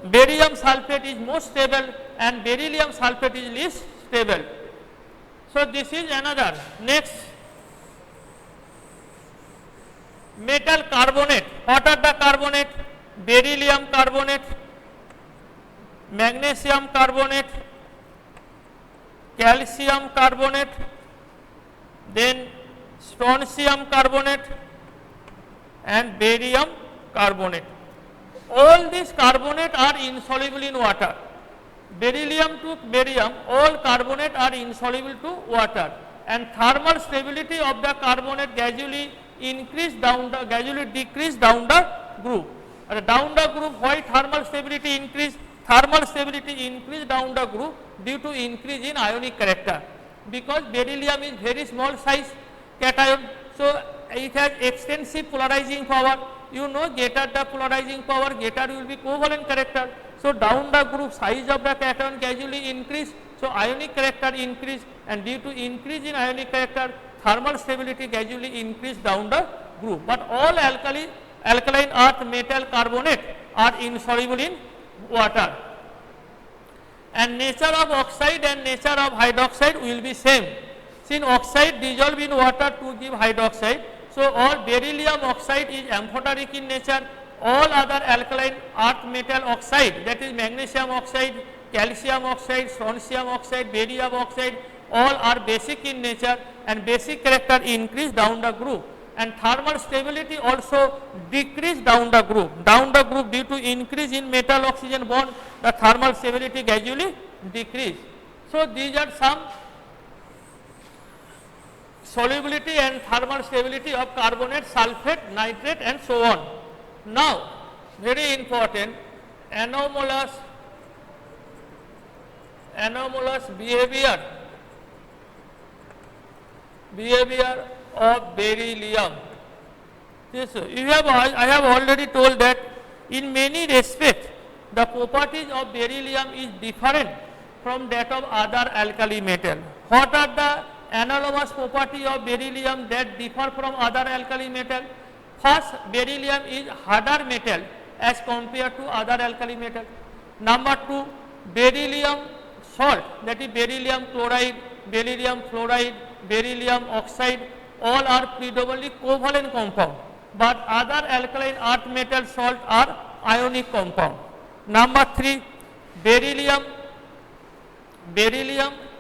barium sulfate is most stable and beryllium sulfate is least stable. So, this is another. Next, metal carbonate. What are the carbonate? Beryllium carbonate, magnesium carbonate, calcium carbonate, then strontium carbonate and barium carbonate. All these carbonate are insoluble in water. Beryllium to barium, all carbonate are insoluble to water, and thermal stability of the carbonate gradually decrease down the group. Down the group, why thermal stability increase? Thermal stability increase down the group due to increase in ionic character, because beryllium is very small size cation. So, it has extensive polarizing power. You know, greater the polarizing power, greater will be covalent character. So, down the group size of the cation gradually increase. So, ionic character increase, and due to increase in ionic character, thermal stability gradually increase down the group. But all alkaline earth metal carbonate are insoluble in water, and nature of oxide and nature of hydroxide will be same. Since oxide dissolve in water to give hydroxide, so all beryllium oxide is amphoteric in nature. All other alkaline earth metal oxide, that is magnesium oxide, calcium oxide, strontium oxide, barium oxide, all are basic in nature, and basic character increase down the group, and thermal stability also decrease down the group. Down the group, due to increase in metal oxygen bond, the thermal stability gradually decrease. So, these are some solubility and thermal stability of carbonate, sulfate, nitrate and so on. Now, very important, anomalous behavior of beryllium. Yes, I have already told that in many respects the properties of beryllium is different from that of other alkali metal. What are the analogous property of beryllium that differ from other alkali metal? First, beryllium is harder metal as compared to other alkali metal. Number 2, beryllium salt, that is beryllium chloride, beryllium fluoride, beryllium oxide, all are predominantly covalent compound, but other alkaline earth metal salt are ionic compound. Number 3, beryllium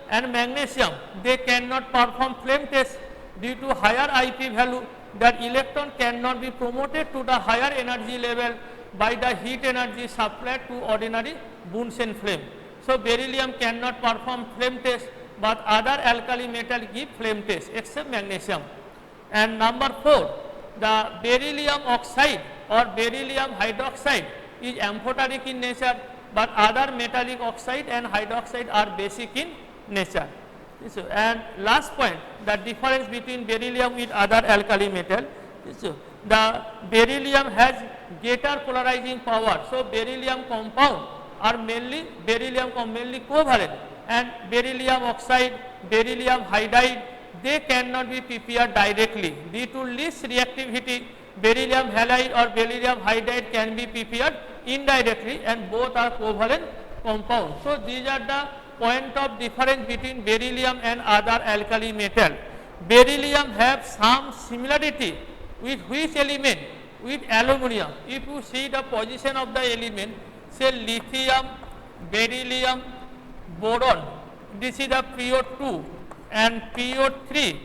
and magnesium, they cannot perform flame test due to higher IP value. That electron cannot be promoted to the higher energy level by the heat energy supplied to ordinary Bunsen flame. So, beryllium cannot perform flame test, but other alkali metal give flame test except magnesium. And number 4, the beryllium oxide or beryllium hydroxide is amphoteric in nature, but other metallic oxide and hydroxide are basic in nature. And last point, the difference between beryllium with other alkali metal. The beryllium has greater polarizing power. So, beryllium compound are mainly covalent, and beryllium oxide, beryllium hydride, they cannot be prepared directly due to least reactivity. Beryllium halide or beryllium hydride can be prepared indirectly, and both are covalent compounds. So, these are the point of difference between beryllium and other alkali metal. Beryllium have some similarity with which element? With aluminum. If you see the position of the element, say lithium, beryllium, boron, this is the PO2 and PO3,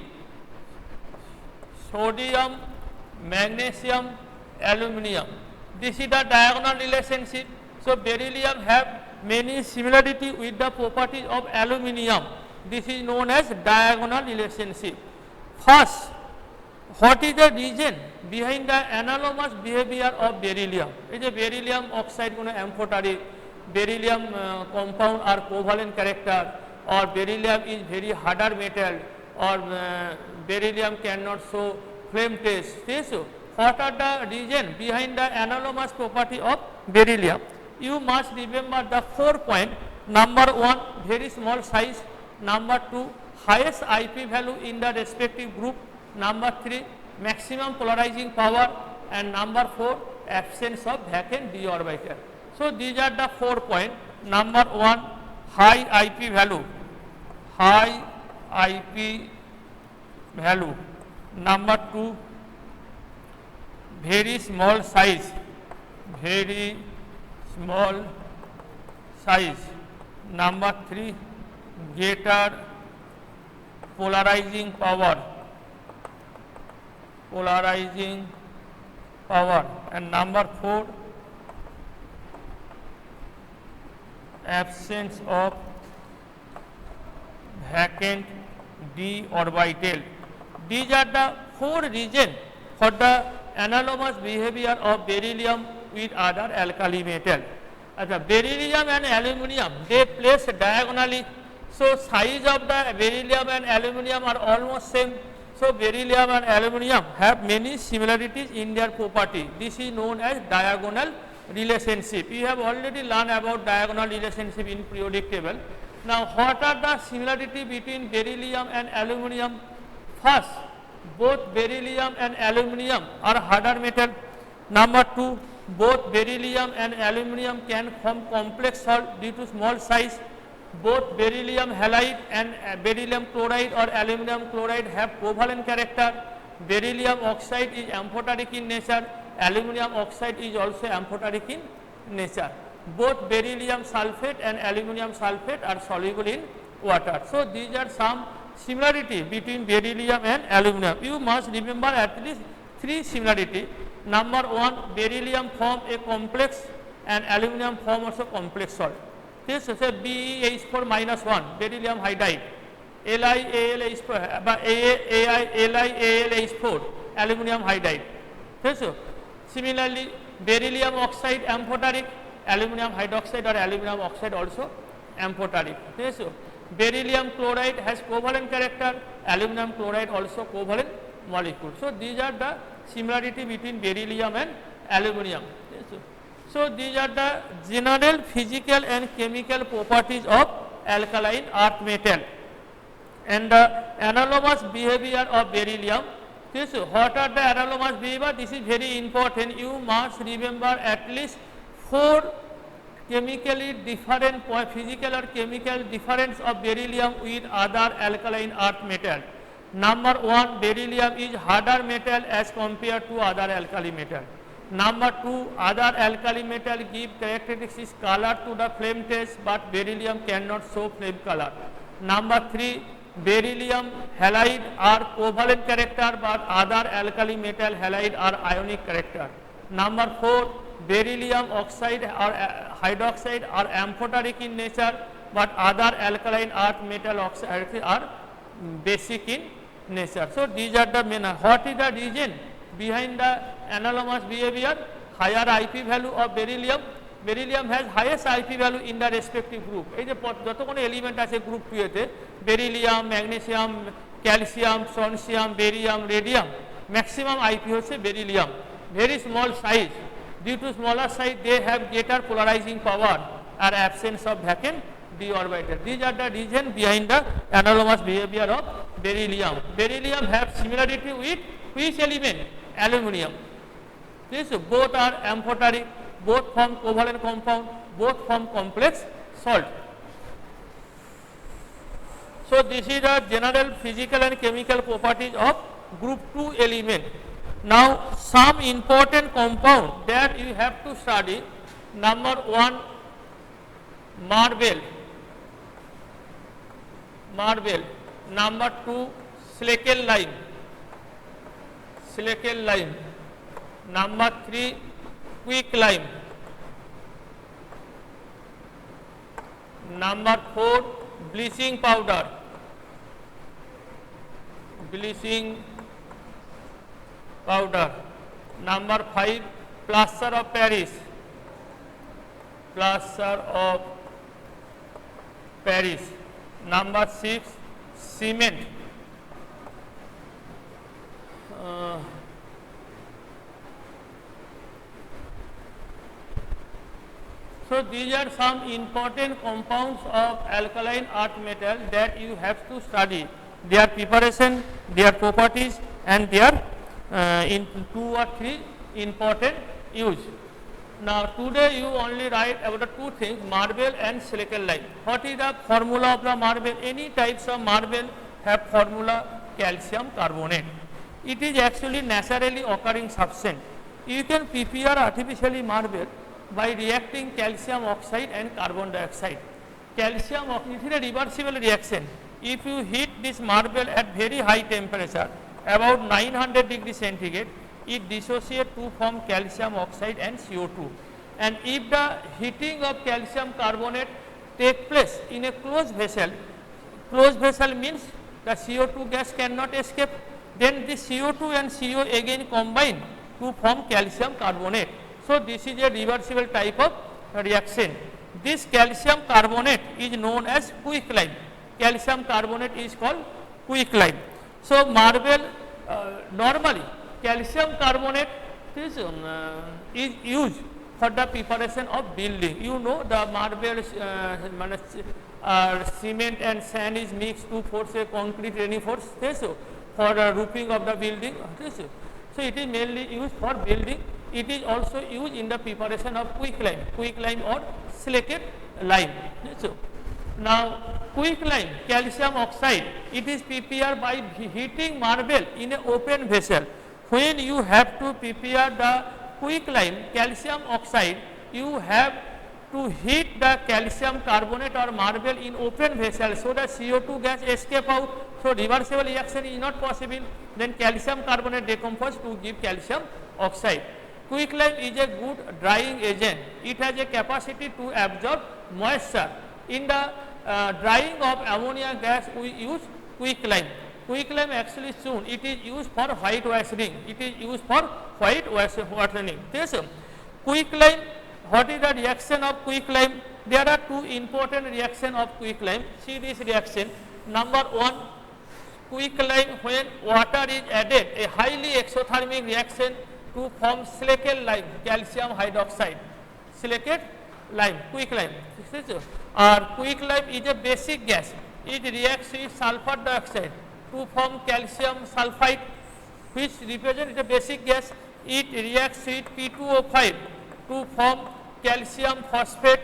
sodium, magnesium, aluminum. This is the diagonal relationship. So, beryllium have many similarity with the properties of aluminum. This is known as diagonal relationship. First, what is the reason behind the anomalous behavior of beryllium? It is a beryllium oxide amphoteric, beryllium compound are covalent character, or beryllium is very harder metal, or beryllium cannot show flame test. So, what are the reason behind the anomalous property of beryllium? You must remember the 4 points. Number 1, very small size. Number 2, highest IP value in the respective group. Number 3, maximum polarizing power, and number 4, absence of vacant d orbital. So these are the 4 points. Number 1, high IP value, high IP value. Number 2, very small size, very small size. Number 3, greater polarizing power, polarizing power. And number 4, absence of vacant d orbital. These are the 4 reasons for the analogous behavior of beryllium with other alkali metal. Beryllium and aluminum, they place diagonally. So size of the beryllium and aluminum are almost same. So beryllium and aluminum have many similarities in their property. This is known as diagonal relationship. You have already learned about diagonal relationship in periodic table. Now what are the similarity between beryllium and aluminum? First, both beryllium and aluminum are harder metal. Number 2, both beryllium and aluminum can form complex salt due to small size. Both beryllium halide and beryllium chloride or aluminum chloride have covalent character. Beryllium oxide is amphoteric in nature. Aluminum oxide is also amphoteric in nature. Both beryllium sulfate and aluminum sulfate are soluble in water. So these are some similarity between beryllium and aluminum. You must remember at least 3 similarity. Number 1, beryllium form a complex and aluminum form also complex salt. This is a BeH4 minus 1, beryllium hydride. LiAlH4, aluminum hydride. Similarly, beryllium oxide amphoteric, aluminum hydroxide or aluminum oxide also amphoteric. Beryllium chloride has covalent character, aluminum chloride also covalent molecule. So these are the similarity between beryllium and aluminum. So these are the general physical and chemical properties of alkaline earth metal. And the analogous behavior of beryllium. What are the analogous behavior? This is very important. You must remember at least 4 chemically different physical or chemical difference of beryllium with other alkaline earth metal. Number 1, beryllium is harder metal as compared to other alkali metal. Number 2, other alkali metal give characteristics color to the flame test, but beryllium cannot show flame color. Number 3, beryllium halide are covalent character, but other alkali metal halide are ionic character. Number 4, beryllium oxide or hydroxide are amphoteric in nature, but other alkaline earth metal oxides are basic in nature. So these are the main. What is the reason behind the analogous behavior? Higher IP value of beryllium. Beryllium has highest IP value in the respective group. এই যে যতক্ষণ element আছে group 2 এতে beryllium, magnesium, calcium, strontium, barium, radium, maximum IP হচ্ছে beryllium. Very small size. Due to smaller size, they have greater polarizing power or absence of vacant d orbital. These are the reason behind the analogous behavior of beryllium. Beryllium have similarity with which element? Aluminum. This both are amphoteric, both form covalent compound, both form complex salt. So this is the general physical and chemical properties of group 2 element. Now some important compound that you have to study. Number 1, marble. Number 2, silicon lime. Number 3, quicklime. Number 4, bleaching powder. Number 5, plaster of Paris. Number 6, cement. So these are some important compounds of alkaline earth metal that you have to study. Their preparation, their properties, and their in 2 or 3 important use. Now today you only write about the two things, marble and silicon lime. What is the formula of the marble? Any types of marble have formula calcium carbonate. It is actually naturally occurring substance. You can prepare artificially marble by reacting calcium oxide and carbon dioxide. Calcium oxide is a reversible reaction. If you heat this marble at very high temperature, about 900 degrees centigrade, it dissociates to form calcium oxide and CO2. And if the heating of calcium carbonate take place in a closed vessel means the CO2 gas cannot escape, then this CO2 and CO again combine to form calcium carbonate. So this is a reversible type of reaction. This calcium carbonate is known as quicklime. Calcium carbonate is called quicklime. So marble normally calcium carbonate is used for the preparation of building. You know the marble, cement and sand is mixed to force a concrete reinforce for the roofing of the building. So it is mainly used for building. It is also used in the preparation of quicklime or silicate lime. Now quicklime, calcium oxide, it is prepared by heating marble in an open vessel. When you have to prepare the quicklime, calcium oxide, you have to heat the calcium carbonate or marble in open vessel, so the CO2 gas escape out. So reversible reaction is not possible. Then calcium carbonate decomposes to give calcium oxide. Quicklime is a good drying agent. It has a capacity to absorb moisture. In the drying of ammonia gas, we use quicklime. Quicklime actually soon it is used for whitewashing. It is used for whitewashing. Quicklime, what is the reaction of quicklime? There are two important reactions of quicklime. See this reaction. Number one, quicklime, when water is added, a highly exothermic reaction to form silicate lime, calcium hydroxide. Silicate lime, quicklime. Quicklime is a basic gas. It reacts with sulfur dioxide to form calcium sulfide, which represents a basic gas. It reacts with P2O5 to form calcium phosphate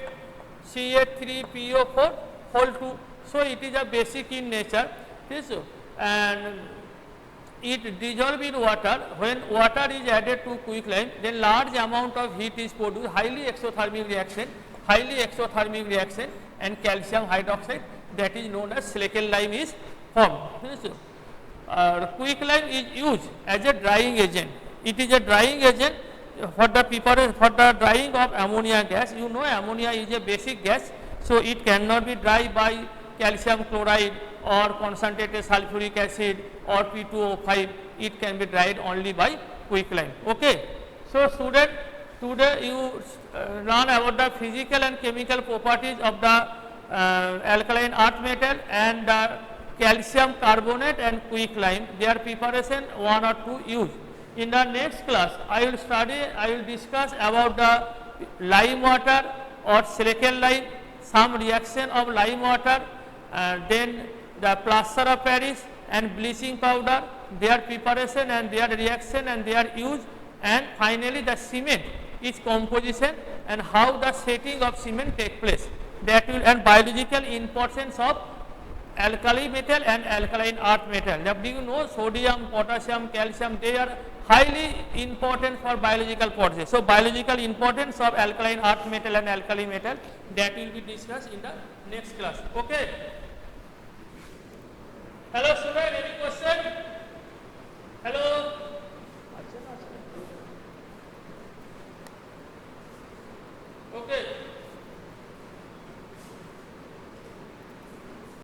Ca3PO4 whole 2. So it is a basic in nature. And it dissolves in water. When water is added to quicklime, then large amount of heat is produced, highly exothermic reaction, and calcium hydroxide, that is known as silicate lime, is formed. Quicklime is used as a drying agent. It is a drying agent for the drying of ammonia gas. You know ammonia is a basic gas, so it cannot be dried by calcium chloride or concentrated sulfuric acid or P2O5. It can be dried only by quicklime. Okay. So student, today you learn about the physical and chemical properties of the alkaline earth metal and the calcium carbonate and quicklime, their preparation, one or two use. In the next class, I will discuss about the lime water or silicate lime, some reaction of lime water, then the plaster of Paris and bleaching powder, their preparation and their reaction and their use, and finally the cement, its composition and how the setting of cement take place. That will, and biological importance of alkali metal and alkaline earth metal. Now, do you know sodium, potassium, calcium, they are highly important for biological process. So biological importance of alkaline earth metal and alkali metal, that will be discussed in the next class. Okay. Hello student, any question? Hello. Okay.